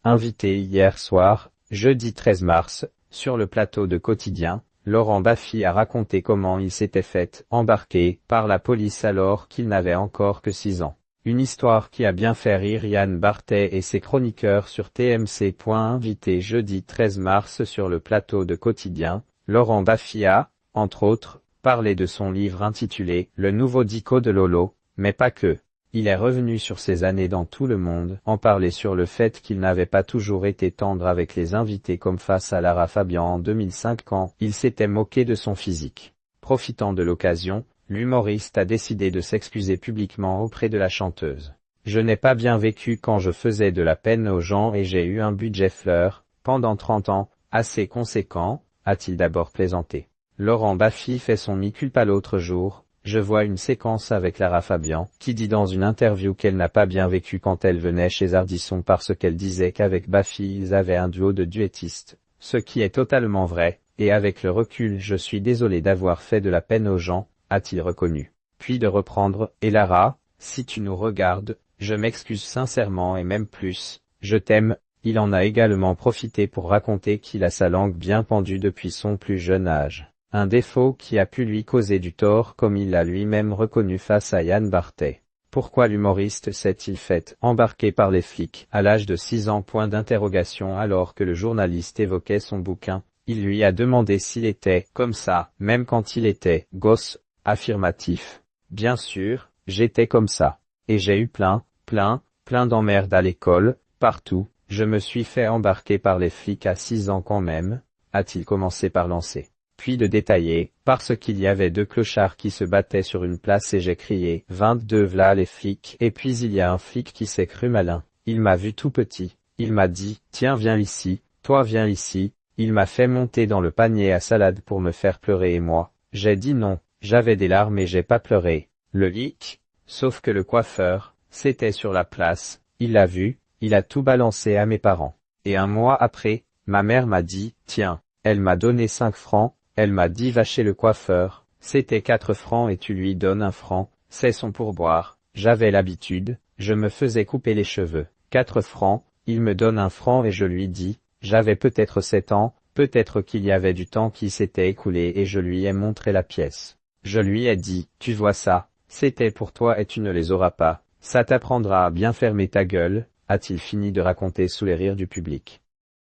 Invité hier soir, jeudi 13 mars, sur le plateau de Quotidien, Laurent Baffy a raconté comment il s'était fait embarquer par la police alors qu'il n'avait encore que 6 ans. Une histoire qui a bien fait rire Yann Barthès et ses chroniqueurs sur TMC. Invité jeudi 13 mars sur le plateau de Quotidien, Laurent Baffy a, entre autres, parlé de son livre intitulé « Le nouveau dico de Lolo », mais pas que. Il est revenu sur ses années dans tout le monde, en parler sur le fait qu'il n'avait pas toujours été tendre avec les invités comme face à Lara Fabian en 2005 quand il s'était moqué de son physique. Profitant de l'occasion, l'humoriste a décidé de s'excuser publiquement auprès de la chanteuse. « Je n'ai pas bien vécu quand je faisais de la peine aux gens et j'ai eu un budget fleur, pendant 30 ans, assez conséquent », a-t-il d'abord plaisanté. Laurent Baffy fait son mi-culpa l'autre jour. Je vois une séquence avec Lara Fabian, qui dit dans une interview qu'elle n'a pas bien vécu quand elle venait chez Ardisson parce qu'elle disait qu'avec Baffy ils avaient un duo de duettistes. Ce qui est totalement vrai, et avec le recul je suis désolé d'avoir fait de la peine aux gens, a-t-il reconnu. Puis de reprendre, et Lara, si tu nous regardes, je m'excuse sincèrement et même plus, je t'aime. Il en a également profité pour raconter qu'il a sa langue bien pendue depuis son plus jeune âge. Un défaut qui a pu lui causer du tort comme il l'a lui-même reconnu face à Yann Barthès. Pourquoi l'humoriste s'est-il fait embarquer par les flics à l'âge de 6 ans? Alors que le journaliste évoquait son bouquin, il lui a demandé s'il était comme ça, même quand il était gosse. Affirmatif. Bien sûr, j'étais comme ça. Et j'ai eu plein d'emmerdes à l'école, partout. Je me suis fait embarquer par les flics à 6 ans quand même, a-t-il commencé par lancer. Puis de détailler, parce qu'il y avait 2 clochards qui se battaient sur une place et j'ai crié « 22 v'là les flics » et puis il y a un flic qui s'est cru malin. Il m'a vu tout petit, il m'a dit « Tiens viens ici, toi viens ici », il m'a fait monter dans le panier à salade pour me faire pleurer et moi, j'ai dit non, j'avais des larmes et j'ai pas pleuré. Le hic, sauf que le coiffeur, c'était sur la place, il l'a vu, il a tout balancé à mes parents. Et un mois après, ma mère m'a dit « Tiens », elle m'a donné 5 francs. Elle m'a dit va chez le coiffeur, c'était 4 francs et tu lui donnes 1 franc, c'est son pourboire, j'avais l'habitude, je me faisais couper les cheveux, 4 francs, il me donne 1 franc et je lui dis, j'avais peut-être 7 ans, peut-être qu'il y avait du temps qui s'était écoulé et je lui ai montré la pièce. Je lui ai dit, tu vois ça, c'était pour toi et tu ne les auras pas, ça t'apprendra à bien fermer ta gueule, a-t-il fini de raconter sous les rires du public.